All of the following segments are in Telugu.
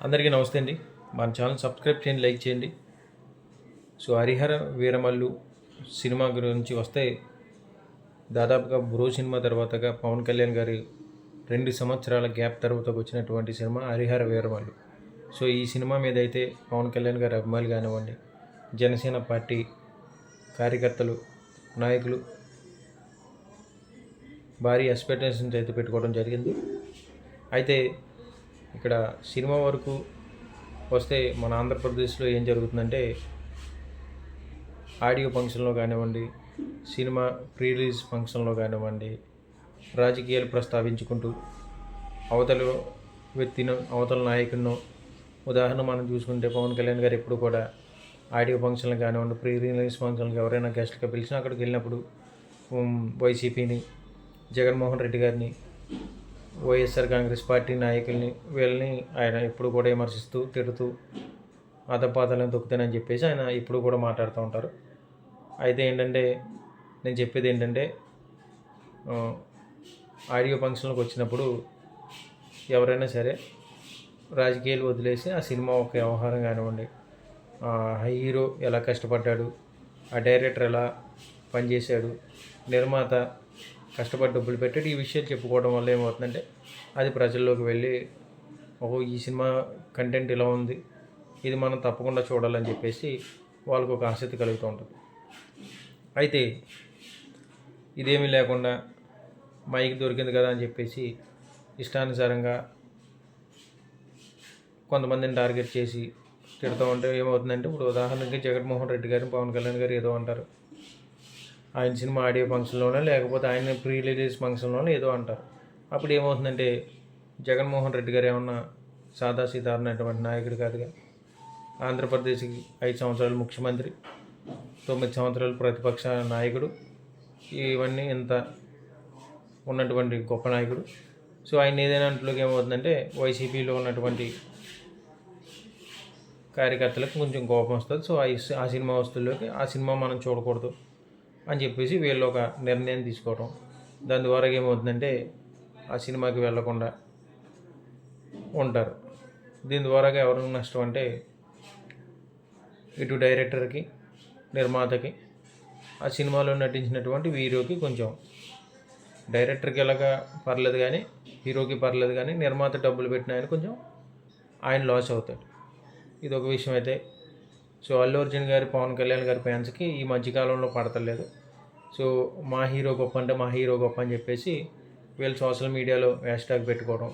అందరికీ నమస్తే అండి. మన ఛానల్ సబ్స్క్రైబ్ చేయండి, లైక్ చేయండి. సో 'హరిహర వీరమల్లు' సినిమా గురించి వస్తే, దాదాపుగా 'బ్రో' సినిమా తర్వాతగా పవన్ కళ్యాణ్ గారి 2 సంవత్సరాల గ్యాప్ తర్వాత వచ్చినటువంటి సినిమా 'హరిహర వీరమల్లు'. సో ఈ సినిమా మీద అయితే పవన్ కళ్యాణ్ గారి అభిమానులు కానివ్వండి, జనసేన పార్టీ కార్యకర్తలు, నాయకులు భారీ ఎక్స్పెక్టేషన్స్ అయితే పెట్టుకోవడం జరిగింది. అయితే ఇక్కడ సినిమా వరకు వస్తే మన ఆంధ్రప్రదేశ్లో ఏం జరుగుతుందంటే, ఆడియో ఫంక్షన్లో కానివ్వండి, సినిమా ప్రీ రిలీజ్ ఫంక్షన్లో కానివ్వండి, రాజకీయాలు ప్రస్తావించుకుంటూ అవతల వ్యక్తినో అవతల నాయకుడినో, ఉదాహరణ మనం చూసుకుంటే పవన్ కళ్యాణ్ గారు ఎప్పుడు కూడా ఆడియో ఫంక్షన్లు కానివ్వండి, ప్రీ రిలీజ్ ఫంక్షన్కి ఎవరైనా గెస్ట్గా పిలిచినా అక్కడికి వెళ్ళినప్పుడు వైసీపీని, జగన్మోహన్ రెడ్డి గారిని, వైఎస్ఆర్ కాంగ్రెస్ పార్టీ నాయకుల్ని వీళ్ళని ఆయన ఎప్పుడు కూడా విమర్శిస్తూ, తిడుతూ, అధపాతాలను తొక్కుతానని చెప్పేసి ఆయన ఇప్పుడు కూడా మాట్లాడుతూ ఉంటారు. అయితే ఏంటంటే, నేను చెప్పేది ఏంటంటే, ఆడియో ఫంక్షన్లకు వచ్చినప్పుడు ఎవరైనా సరే రాజకీయాలు వదిలేసి ఆ సినిమా ఒక వ్యవహారం కానివ్వండి, హీరో ఎలా కష్టపడ్డాడు, ఆ డైరెక్టర్ ఎలా పనిచేశాడు, నిర్మాత కష్టపడి డబ్బులు పెట్టాడు, ఈ విషయాలు చెప్పుకోవడం వల్ల ఏమవుతుందంటే అది ప్రజల్లోకి వెళ్ళి, ఓహో ఈ సినిమా కంటెంట్ ఇలా ఉంది, ఇది మనం తప్పకుండా చూడాలని చెప్పేసి వాళ్ళకు ఒక ఆసక్తి కలుగుతూ ఉంటుంది. అయితే ఇదేమీ లేకుండా మైక్ దొరికింది కదా అని చెప్పేసి ఇష్టానుసారంగా కొంతమందిని టార్గెట్ చేసి తిడుతూ ఉంటే ఏమవుతుందంటే, ఇప్పుడు ఉదాహరణకి జగన్మోహన్ రెడ్డి గారు, పవన్ కళ్యాణ్ గారు ఏదో అంటారు, ఆయన సినిమా ఆడియో ఫంక్షన్లోనే లేకపోతే ఆయన ప్రీ రిలీజ్ ఫంక్షన్లోనే ఏదో అంటారు. అప్పుడు ఏమవుతుందంటే, జగన్మోహన్ రెడ్డి గారు ఏమన్నా సాదాసీదారణటువంటి నాయకుడు కాదుగా. ఆంధ్రప్రదేశ్కి 5 సంవత్సరాలు ముఖ్యమంత్రి, 9 సంవత్సరాలు ప్రతిపక్ష నాయకుడు, ఇవన్నీ ఇంత ఉన్నటువంటి గొప్ప నాయకుడు. సో ఆయన ఏదైనా అంట్లోకి ఏమవుతుందంటే, వైసీపీలో ఉన్నటువంటి కార్యకర్తలకు కొంచెం కోపం వస్తుంది. సో ఆ సినిమా వస్తువుల్లోకి ఆ సినిమా మనం చూడకూడదు అని చెప్పేసి వీళ్ళు ఒక నిర్ణయం తీసుకోవడం. దాని ద్వారా ఏమవుతుందంటే ఆ సినిమాకి వెళ్ళకుండా ఉంటారు. దీని ద్వారా ఎవరికి నష్టం అంటే, ఇటు డైరెక్టర్కి, నిర్మాతకి, ఆ సినిమాలో నటించినటువంటి హీరోకి కొంచెం, డైరెక్టర్కి ఎలాగా పర్లేదు కానీ హీరోకి పర్లేదు కానీ నిర్మాత డబ్బులు పెట్టిన ఆయన కొంచెం ఆయన లాస్ అవుతాడు. ఇది ఒక విషయం అయితే. సో అల్లు అర్జున్ గారి, పవన్ కళ్యాణ్ గారి ఫ్యాన్స్కి ఈ మధ్యకాలంలో పడతలేదు. సో మా హీరో గొప్ప అంటే మా హీరో గొప్ప అని చెప్పేసి వీళ్ళు సోషల్ మీడియాలో హ్యాష్ట్యాగ్ పెట్టుకోవడం.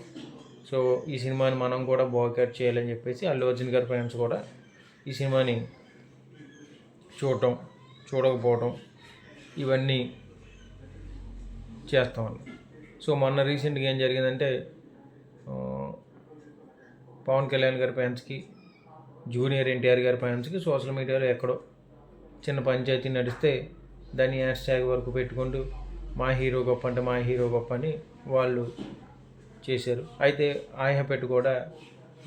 సో ఈ సినిమాని మనం కూడా బాయ్కాట్ చేయాలని చెప్పేసి అల్లు అర్జున్ గారి ఫ్యాన్స్ కూడా ఈ సినిమాని చూడటం, చూడకపోవటం ఇవన్నీ చేస్తామని. సో మొన్న రీసెంట్గా ఏం జరిగిందంటే, పవన్ కళ్యాణ్ గారి ఫ్యాన్స్కి, జూనియర్ ఎన్టీఆర్ గారి ఫ్యాన్స్కి సోషల్ మీడియాలో ఎక్కడో చిన్న పంచాయతీ నడిస్తే దాన్ని హ్యాష్ట్యాగ్ వరకు పెట్టుకుంటూ మా హీరో గొప్ప అంటే మా హీరో గొప్ప అని వాళ్ళు చేశారు. అయితే ఆ పెట్టు కూడా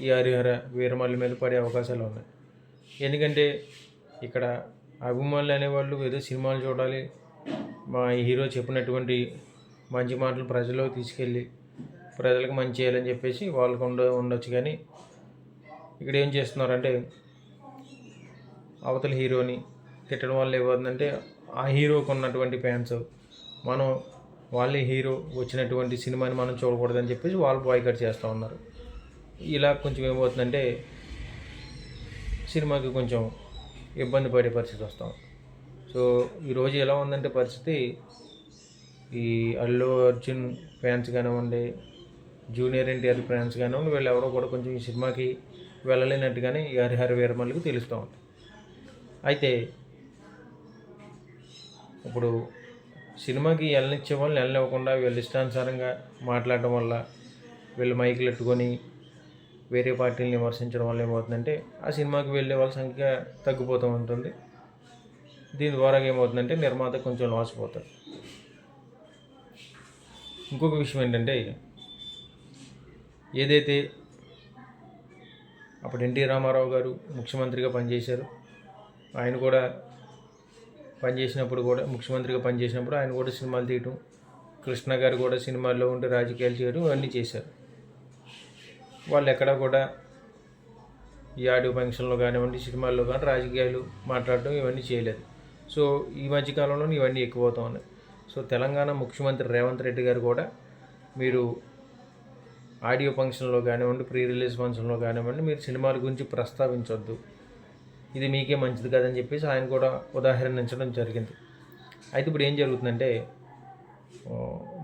ఈ హరిహర వీరమల్లి మీద పడే అవకాశాలు ఉన్నాయి. ఎందుకంటే ఇక్కడ అభిమానులు అనేవాళ్ళు ఏదో సినిమాలు చూడాలి, మా హీరో చెప్పినటువంటి మంచి మాటలు ప్రజల్లోకి తీసుకెళ్ళి ప్రజలకు మంచి చేయాలని చెప్పేసి వాళ్ళకు ఉండొచ్చు. కానీ ఇక్కడ ఏం చేస్తున్నారంటే, అవతల హీరోని తిట్టడం వల్ల ఏమవుతుందంటే, ఆ హీరోకి ఉన్నటువంటి ఫ్యాన్స్ మనం వాళ్ళ హీరో వచ్చినటువంటి సినిమాని మనం చూడకూడదని చెప్పేసి వాళ్ళు బాయ్కాట్ చేస్తూ ఉన్నారు. ఇలా కొంచెం ఏమవుతుందంటే సినిమాకి కొంచెం ఇబ్బంది పడే పరిస్థితి వస్తాం. సో ఈరోజు ఎలా ఉందంటే పరిస్థితి, ఈ అల్లు అర్జున్ ఫ్యాన్స్ కానివ్వండి, జూనియర్ ఎన్టీఆర్ ఫ్యాన్స్ కానివ్వండి, వీళ్ళు ఎవరో కూడా కొంచెం ఈ సినిమాకి వెళ్ళలేనట్టుగానే ఈ హరిహర వీరమల్లికి తెలుస్తూ ఉంటుంది. అయితే ఇప్పుడు సినిమాకి వెళ్ళనిచ్చే వాళ్ళు వెళ్ళనివ్వకుండా వీళ్ళు ఇష్టానుసారంగా మాట్లాడడం వల్ల, వీళ్ళు మైకులు ఎట్టుకొని వేరే పార్టీని విమర్శించడం వల్ల ఏమవుతుందంటే ఆ సినిమాకి వెళ్ళే వాళ్ళ సంఖ్య తగ్గిపోతూ ఉంటుంది. దీని ద్వారా ఏమవుతుందంటే నిర్మాత కొంచెం లాస్ పోతారు. ఇంకొక విషయం ఏంటంటే, ఏదైతే అప్పుడు ఎన్టీ రామారావు గారు ముఖ్యమంత్రిగా పనిచేశారు, ఆయన కూడా ముఖ్యమంత్రిగా పనిచేసినప్పుడు ఆయన కూడా సినిమాలు తీయటం, కృష్ణ గారు కూడా సినిమాల్లో ఉండి రాజకీయాలు చేయడం ఇవన్నీ చేశారు. వాళ్ళు ఎక్కడా కూడా ఈ ఆడియో ఫంక్షన్లో కానివ్వండి, సినిమాల్లో కానీ రాజకీయాలు మాట్లాడడం ఇవన్నీ చేయలేదు. సో ఈ మధ్యకాలంలో ఇవన్నీ ఎక్కువ అవుతూ ఉన్నాయి. సో తెలంగాణ ముఖ్యమంత్రి రేవంత్ రెడ్డి గారు కూడా మీరు ఆడియో ఫంక్షన్లో కానివ్వండి, ప్రీ రిలీజ్ ఫంక్షన్లో కానివ్వండి, మీరు సినిమాల గురించి ప్రస్తావించొద్దు, ఇది మీకే మంచిది కాదని చెప్పేసి ఆయన కూడా ఉదాహరణించడం జరిగింది. అయితే ఇప్పుడు ఏం జరుగుతుందంటే,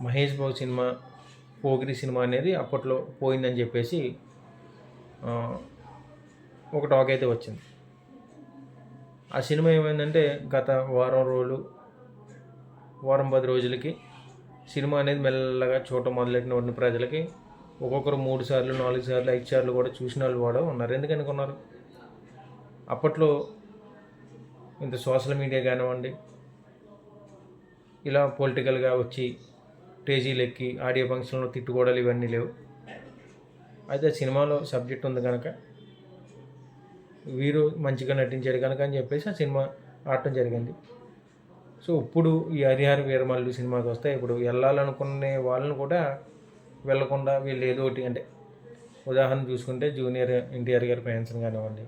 మహేష్ బాబు సినిమా పోకిరి సినిమా అనేది అప్పట్లో పోయిందని చెప్పేసి ఒక టాక్ అయితే వచ్చింది. ఆ సినిమా ఏమైందంటే గత వారం 10 రోజులకి సినిమా అనేది మెల్లగా చూడటం మొదలెట్టిన ప్రజలకి ఒక్కొక్కరు 3 సార్లు 4 సార్లు 5 సార్లు కూడా చూసిన వాళ్ళు కూడా ఉన్నారు. ఎందుకనుకున్నారు? అప్పట్లో ఇంత సోషల్ మీడియా కానివ్వండి, ఇలా పొలిటికల్గా వచ్చి స్టేజీలు ఎక్కి ఆడియో ఫంక్షన్లో తిట్టుకోవడాలు ఇవన్నీ లేవు. అయితే సినిమాలో సబ్జెక్ట్ ఉంది కనుక, వీరు మంచిగా నటించాడు కనుక అని చెప్పేసి ఆ సినిమా ఆడటం జరిగింది. సో ఇప్పుడు ఈ హరిహర వీరమల్లు సినిమాకి వస్తే, ఇప్పుడు వెళ్ళాలనుకునే వాళ్ళని కూడా వెళ్ళకుండా వీళ్ళు ఏదో ఒకటి, అంటే ఉదాహరణ చూసుకుంటే జూనియర్ ఎన్టీఆర్ గారి ఫ్యాన్స్ కానివ్వండి,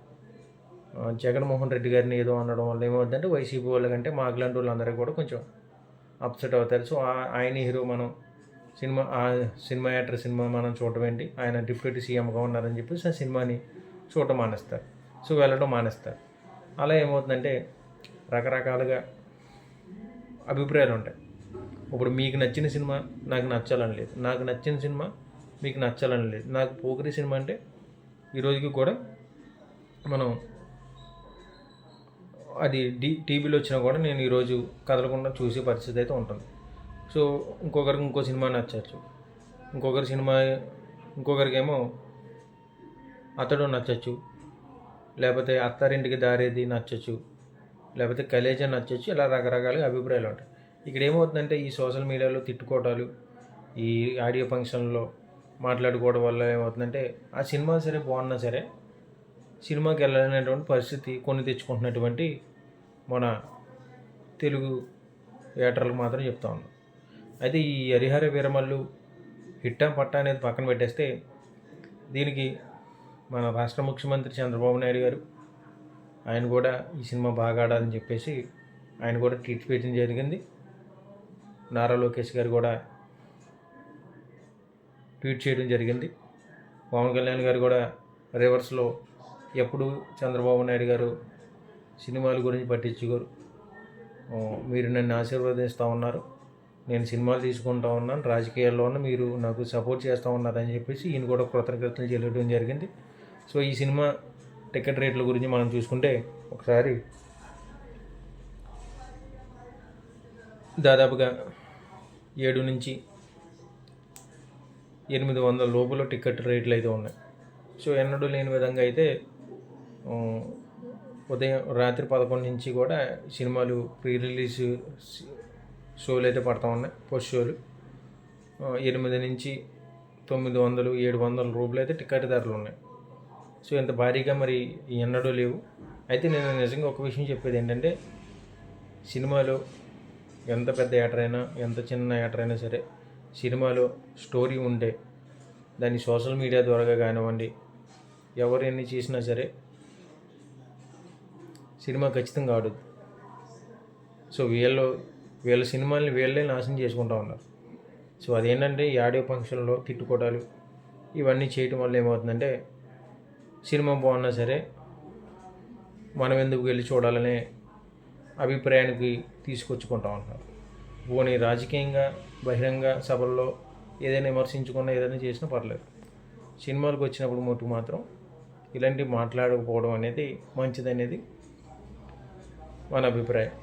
జగన్మోహన్ రెడ్డి గారిని ఏదో అనడం వల్ల ఏమవుతుందంటే వైసీపీ వాళ్ళకంటే మాకులాంటి వాళ్ళందరికీ కూడా కొంచెం అప్సెట్ అవుతారు. సో ఆయన హీరో మనం సినిమా యాక్టర్ సినిమా మనం చూడటం ఏంటి, ఆయన డిప్యూటీ సీఎంగా ఉన్నారని చెప్పేసి ఆ సినిమాని చూడటం మానేస్తారు. సో వెళ్ళడం మానేస్తారు. అలా ఏమవుతుందంటే రకరకాలుగా అభిప్రాయాలు ఉంటాయి. ఇప్పుడు మీకు నచ్చిన సినిమా నాకు నచ్చాలని లేదు, నాకు నచ్చిన సినిమా మీకు నచ్చాలని లేదు. నాకు పోకిరి సినిమా అంటే ఈరోజుకి కూడా మనం అది టీవీలో వచ్చినా కూడా నేను ఈరోజు కదలకుండా చూసే పరిస్థితి అయితే ఉంటుంది. సో ఇంకొకరికి ఇంకో సినిమా నచ్చచ్చు, ఇంకొకరికేమో అతడు నచ్చచ్చు, లేకపోతే అత్తారింటికి దారేది నచ్చచ్చు, లేకపోతే కలేజా నచ్చచ్చు. ఇలా రకరకాలుగా అభిప్రాయాలు ఉంటాయి. ఇక్కడ ఏమవుతుందంటే ఈ సోషల్ మీడియాలో తిట్టుకోవటాలు, ఈ ఆడియో ఫంక్షన్లో మాట్లాడుకోవడం వల్ల ఏమవుతుందంటే ఆ సినిమా సరే బాగున్నా సరే సినిమాకి వెళ్ళలేనటువంటి పరిస్థితి కొన్ని తెచ్చుకుంటున్నటువంటి మన తెలుగు థియేటర్లకు మాత్రం చెప్తా ఉన్నాం. అయితే ఈ హరిహర వీరమల్లు హిట్టా పట్టా అనేది పక్కన పెట్టేస్తే, దీనికి మన రాష్ట్ర ముఖ్యమంత్రి చంద్రబాబు నాయుడు గారు ఆయన కూడా ఈ సినిమా బాగా ఆడాలని చెప్పేసి ఆయన కూడా ట్వీట్ చేయడం జరిగింది. నారా లోకేష్ గారు కూడా ట్వీట్ చేయడం జరిగింది. పవన్ కళ్యాణ్ గారు కూడా రివర్స్లో ఎప్పుడు చంద్రబాబు నాయుడు గారు సినిమాల గురించి పట్టించుకోరు, మీరు నన్ను ఆశీర్వదిస్తూ ఉన్నారు, నేను సినిమాలు తీసుకుంటా ఉన్నాను, రాజకీయాల్లో ఉన్న మీరు నాకు సపోర్ట్ చేస్తూ ఉన్నారని చెప్పేసి ఈయన కూడా కృతజ్ఞతలు చెల్లడం జరిగింది. సో ఈ సినిమా టికెట్ రేట్ల గురించి మనం చూసుకుంటే ఒకసారి దాదాపుగా 7 నుంచి 800 లోపల టికెట్ రేట్లు అయితే ఉన్నాయి. సో ఎన్నడూ లేని విధంగా అయితే రాత్రి 11 నుంచి కూడా సినిమాలు ప్రీ రిలీజ్ షోలు అయితే పడతా ఉన్నాయి. పోస్ట్ షోలు 8 నుంచి 900 700 రూపాయలు అయితే టికెట్ ధరలు ఉన్నాయి. సో ఇంత భారీగా మరి ఎన్నడూ లేవు. అయితే నేను నిజంగా ఒక విషయం చెప్పేది ఏంటంటే, సినిమాలో ఎంత పెద్ద యాక్టర్ అయినా ఎంత చిన్న యాక్టర్ అయినా సరే సినిమాలో స్టోరీ ఉంటే దాన్ని సోషల్ మీడియా ద్వారా కానివ్వండి ఎవరు ఎన్ని చేసినా సరే సినిమా ఖచ్చితంగా ఆడదు. సో వీళ్ళ సినిమాల్ని వీళ్ళే నాశనం చేసుకుంటూ ఉన్నారు. సో అదేంటంటే ఈ ఆడియో ఫంక్షన్లో తిట్టుకోవడాలు ఇవన్నీ చేయటం వల్ల ఏమవుతుందంటే సినిమా బాగున్నా సరే మనం ఎందుకు వెళ్ళి చూడాలనే అభిప్రాయానికి తీసుకొచ్చుకుంటూ ఉంటారు. పోనీ రాజకీయంగా బహిరంగ సభల్లో ఏదైనా విమర్శించుకున్నా ఏదైనా చేసినా పర్లేదు, సినిమాలకు వచ్చినప్పుడు మటుకు మాత్రం ఇలాంటివి మాట్లాడకపోవడం అనేది మంచిదనేది మన అభిప్రాయం.